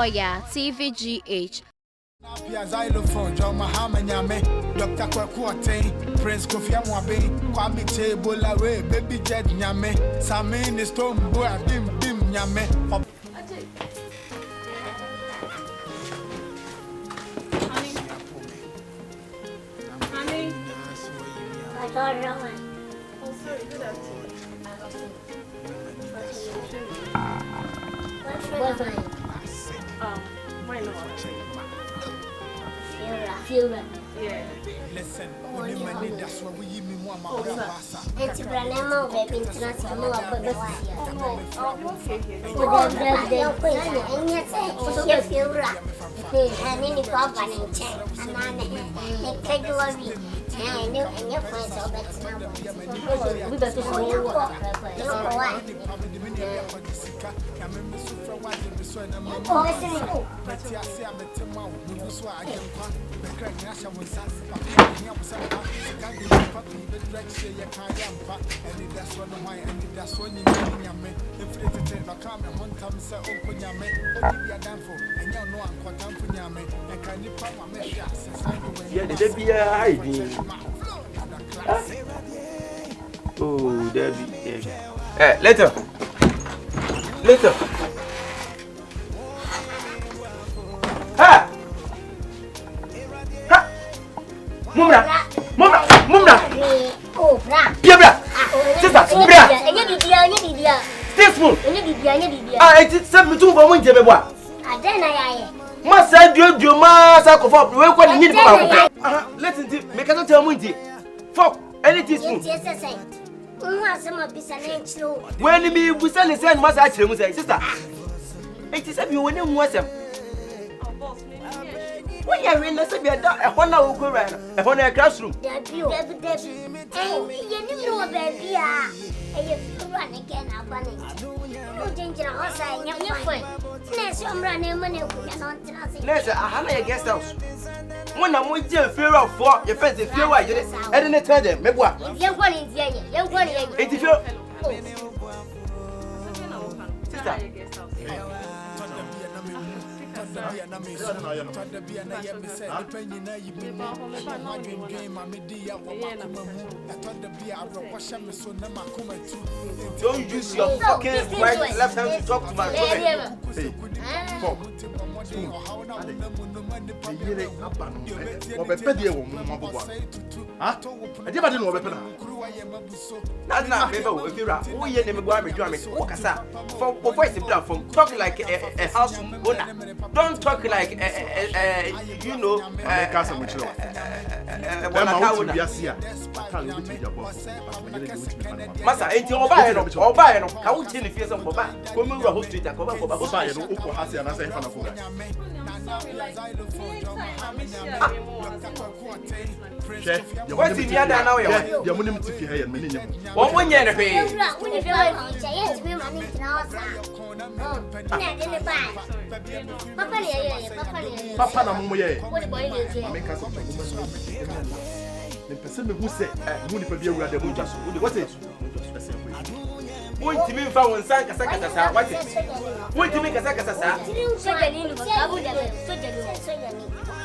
Oya TVGH. Xylophone, John Mahama Nyame, Dr. Kwakwate, Prince Kofi Amwabe, Kwame Table away, Baby Jet Nyame, Samin is Stone Boy, Bim Nyame. Honey, I got it on. Oh, sorry, good afternoon. What's mine? Mine not. Fiora. Yeah. Listen, that's what we me more my It's Branemo, baby, international. And then you go up and check. And then take the lobby. And your friends all that now. We better go. Oh, Debbie. Later. Ha! Mumra! Oh, bra. Bra! Sister, bra! Dia. Teaspoon! Dia. It's 72 for winter, baby. I don't know. Massa, do massa of up. We're quite need let's make us tell Windy. Fuck, any teaspoon. When we sell the same massage, sister. It is a you when you want them. When you're in the same, a Honda will go around a Honda classroom. Debbie. You know, baby. You run again, I'm running. No danger, outside, your friend. Let's run money. Let's a guest house. When I'm with you, fear of four, your friends, if you're right, I didn't tell them, maybe what? You're going in here, you're going in. If you're sister. Don't use your fucking right left hand to talk to my talk like a house owner. Don't talk like you know. Masa, enti oba no. Ka wuti ni fie some boba. Ko me wura host Twitter, ko ba ko ba. Oba ye no uko hase ana say fa na ko. What is the other now? Ya munim ti fie ha ye me ni nyem. Wo mo nye ne hwe. Papa na mo ye. Make us the person who said, "Who the baby will have the what is Won't me fa won san kasa what is won't me kasa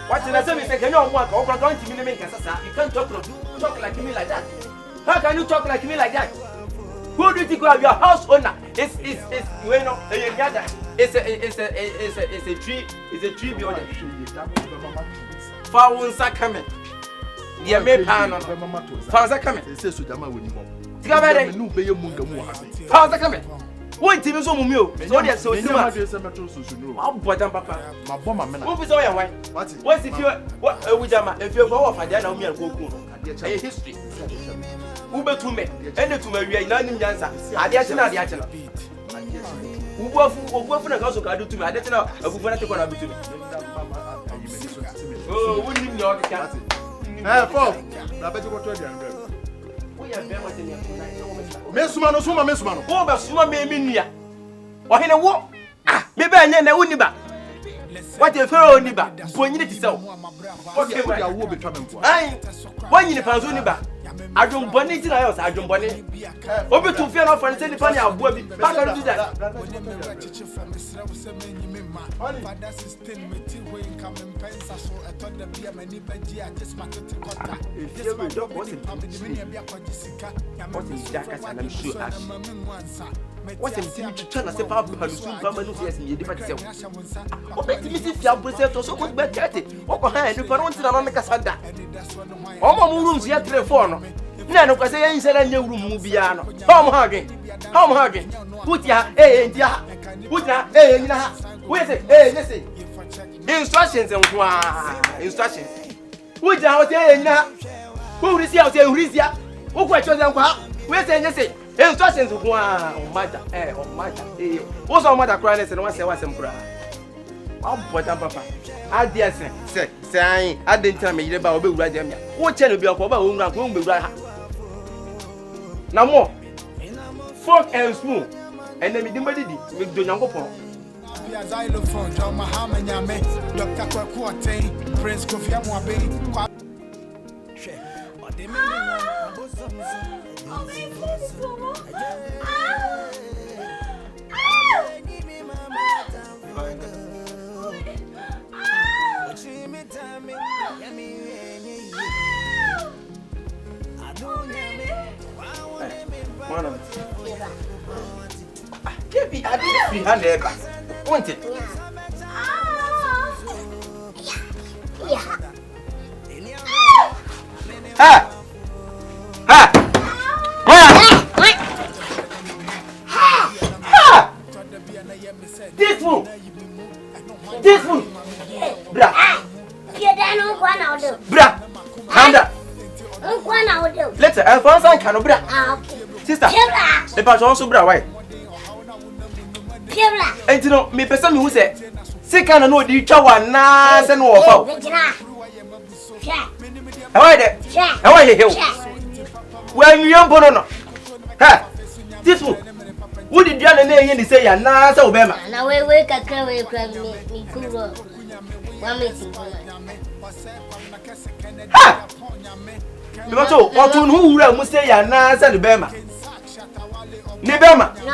what is say me say can you walk or don't me me kasa you can't talk like me like that. How can you talk like me like that? Who do you think you are your house owner? It's you know it's a tree building. Fa won san come dia me pan on. Fa won come. say so jama we ni mo. Tigabere Me no be ye munga mu ha. Fa won come. Won't me so mumio. So dia so you ma dey say metro so so no. Abodan papa. Ma bo ma me na. Who be so ya why? What if you what ujama if you go for dia na umi akoku. Hey history. Ube tume. Ene tume wi na nim nyansa. Ade ache na. Ubuafu na kaso ka do tume. Ade ache na abufu na tekwa na bitumi. Oh, we nim no ka. Fo. Na be ko to dia nbre. Me suma no. Wo ba suma me nua. Ohene wo. Me ba nya na uniba. What if you niba? Bonyini ti se wo. Okay, ya wo betwa me mpo. Ai. Wanyini panzo niba. Ajumboni ti na yo sa ajumboni. Obi tu fear no for say nipa ni aboa bi. How can you do that? What's the thing to turn as a papa who soon come and see us in the different self? Oh, bet me if you are preserved so good back at it. What behind you for one thing on the Cassandra? All my rooms yet telephone. None of us say, said a new room Mubiano. Home hugging. Put ya, put ya, where's it? Listen. Instructions and instructions. Put ya out there, who is out there, who is ya? Who quite your uncle? Where's it? Instructions of one matter, matter. What's our mother crying and what's some cry? Oh, what up, papa? I dare say, I didn't tell me about right there. What channel be a cover won't be right? No more fork and spoon, and then we did with the young couple. Xylophone, John Muhammad Yame, Dr. Kwakwate, Prince Kofi Amwabe. Kebi, I didn't free hand ever. Want it? Ha! This one. Bra. Bra. Hand up. Later, Alphonse and Cano Bra. Sister, the patron also bra white. And you know, me person who said, "Say can know the chawa na send war foul." How are they? How are you? When you young bono, ha? This one. Who did you and they say na so bema? Now we can carry me cool. One meeting. Ha! Because what who must say na send bema? Nebema. No.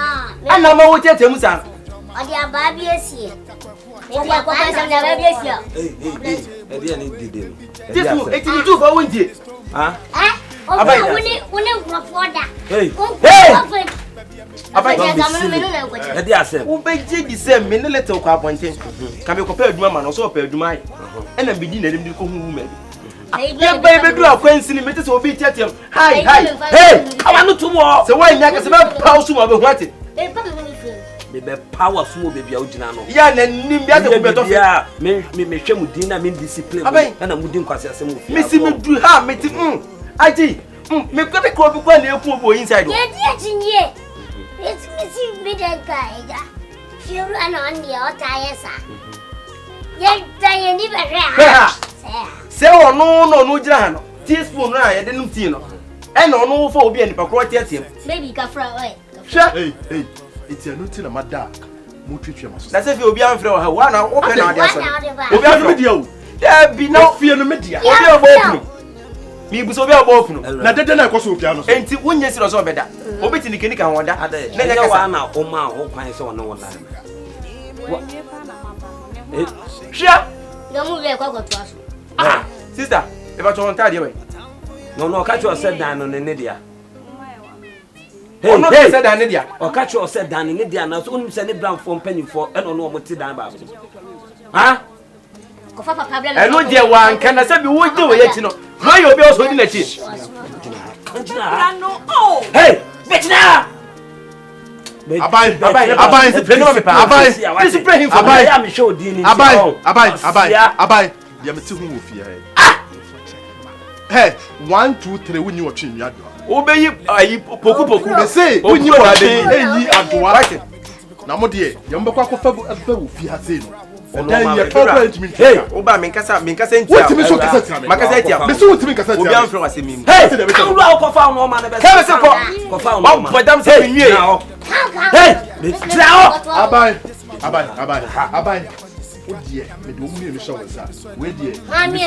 And I'm out here to Musa. On the baby is here. Maybe I got some baby is here. This one, 82 for winter. Huh? Hey! Who beg the same minute of appointing? Can you compare Duman or so per Dumai? And then begin a little woman. Yeah, baby, do a quaint cinemators will be telling him. Hi, hey, I want to more. So why not about house of what it? The power small baby original. Yeah, and Nimbia, me shame with dinner mean discipline. And I wouldn't consider Missy do have meeting. I did. Me got a crop when you put inside. Yes, it's Missy Middle guy. You run on the tires. Yet, I never say, no, Jano. Teaspoon, I didn't see no. And no for being hypocrite. Maybe Cafra. Hey, it's a new thing of my dark. That's if you'll be on for her one hour. Open our video. There be no fear in the media. Me was over open. Now, then I was piano. And when you see us over there, Obit in the clinic and wonder. Then I was now, oh, my, oh, my, so no one. Sure. Don't move your cocoa to us. Sister, if I don't tell you, no, catch you set down on the Nidia. Hey, no, said Nidia, or catch you set down in Nidia, and I only send it brown from penny for I don't know what to down about. Huh? I know, dear one, can I say you would do it, you know? Why you'll be also in the cheese? Hey, Bettina! Hey, 1, 2, 3, we knew a chin yard. Obey you, Poku, say, when you are the now, dear, Yambo Fabu as well, if you have seen. Hey, Oba, Minkasa, what to me so cassette? Macasetia, Miss Minkasa, we are from a semi. Hey, I'm not confound no man. Confound, Madame saying, hey, Abai. Oh dear, me do me show us. Where dear, Mammy,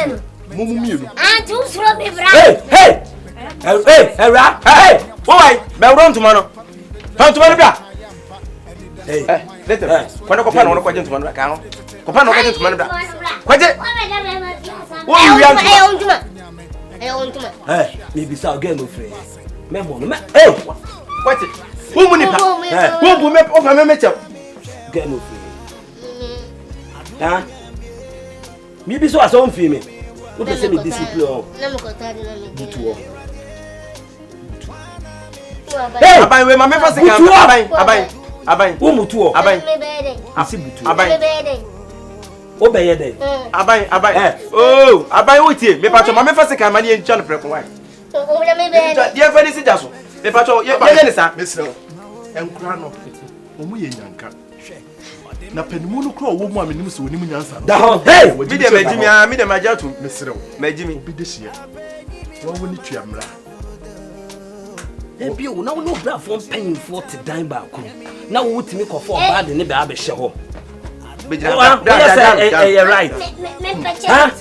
Mumu, and two from me, hey. Hey, hey, why? Be run tomorrow. Come tomorrow bra. Hey, later. Kwani ko pa no ko jentu tomorrow ka ho. Ko pa no ko jentu tomorrow bra. Kwaje. Wo wi an tomorrow. Hey, me be so again no free. Me mo no. Hey, what? Who money pa? Who bu me o fa me chew. Get no free. Huh? Me be so as on free me. Who be say me discipline? Na me ko tari na me. Butuo. Hey, abai we ma me fa sika abai. Wo mutuo. Abai. Asi butuo. Abai. Obeye dey. Abai. Oh, abai wo tie. Me pa cho ma me fa sika ma ne encha no preko wan. O me be. Dia fa ni si jaso. Me pa cho ye ne sa. Mesrel. Enkura no. Omu ye nyanka. Na penimu no kro wo mu amenimu so onimu nyansa. Da ho. Hey, Me de majimi a, me de majatu. Mesrel. Majimi. Obi de hie. Wo woni tuamra. Ebi o na wo no bra fo pen for te dan ba ko. Na wo wutimi ko for ba de ne ba be hye ho. Be jira. You're right. Huh?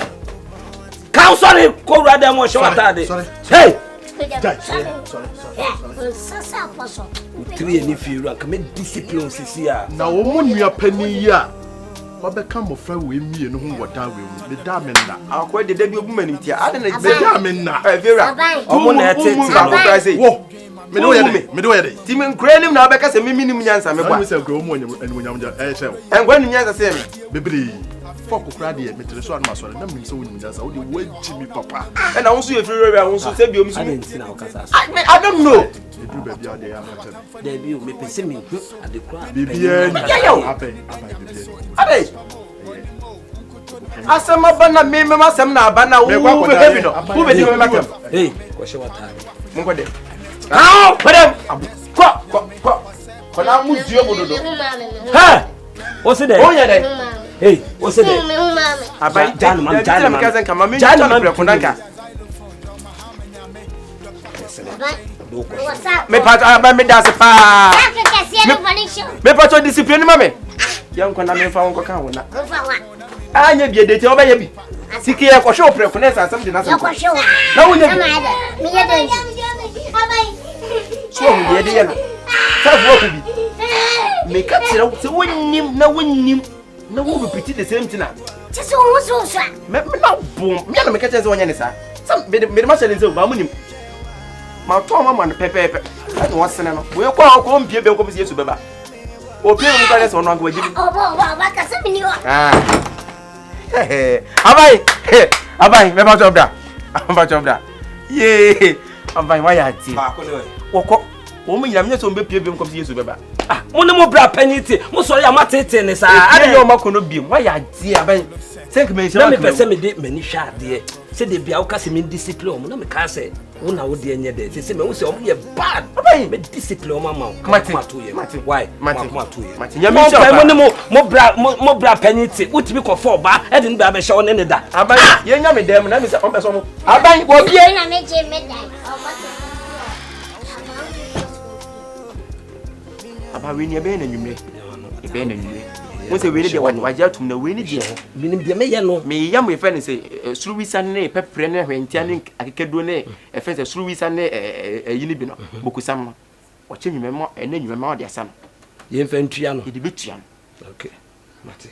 Come sorry, go rather more short. Hey! Sorry. Sasa poso. Three any few rank, make discipline sisia. Na wo mu nua pani ya. Wa be ka mofra we mie no ho woda we mu. Me da me na. Akwa de bi obu mani tia. Ade na Me da me na. Vera. Omo na ete ti. Wo. Me do ye de. Ti men kura nim na obeka se mimi nim nyansa me Ba kwa. me se kro mu anyam ja. Shew. Engwa nim nyansa se me. Bebre. Fok kura de me tere so an masore na me se woni nyansa. Wo de waji mi papa. E na wonso ye free we wonso se bi omi so. I don't know. Edu ba bia de amatem. There be me pese me ade kura. Bibia ni. Abai bibia. Ade. Asema bana me asem na abana wo be heavy no. Who be di me matem? Hey, ko she watare. Munko de. Ah, madam. Ko na mu dio bododo. Ha! What's it there? Oh yeah there. Hey, what's it there? Abai Jan man. Jan prefondanka. What's up? Me pat abai me dance pa. Me pat discipline mame. Yan ko na me fa wonko kan wona. Anya bi edete obeye bi. Siki e ko show prefon na asem de na asem. Na wonya bi. Me ye den. So wo ye de ye no. Sa wo ko bi. Me ka tira se wonnim na wo repeat the same thing. Just so. Me na bom. Me na me ka tira se wonya ne sa. Sam me ma challenge se ba munim. Ma to ma man pepepe. Na wo sene no. Wo ye ko mpie be ko bi se Yesu beba. Obi mu ka se ono ango wajibi. Ba ka se mi ni o. Abai, me ba jobda. Ba jobda. Ye. Abai wa ya ti. Ba ko le. Woko. Wo mu nyina me so mbe pie bem ko bi Yesu beba. Ah, mo ne mo bra penity. Mo so ya matete ne sa. Ade yo makono biem. Wa ya ti abai. Think me na me pese me de mani hwa ade. Se de bia wo ka se me discipline mo na me ka se wo na wo de enye de. Se me wo se o ye bad. Abai me discipline o mama. Come to ye. Why? Come to ye. Mati nyame sha. Mo ne mo bra penity. Utimi ko for ba. E de ne ba be hye wo ne da. Abai ye nyame dem na me se o be so mo. Abai wo bie na me je me dan. Aba we ni e be na nwumre. E be na nwumre. Mo se we ni de waje atum na we ni de ho. Binim de me ye no. Me ya mo e fe ne se suruwisa ne pepre ne hwentia ne akekedo ne e fe se suruwisa ne yini bi no. Bokusam no. O che nwumre mo e na nwumre ma o de asa no. Ye mfa ntua no. E de betua no. Okay. Mate.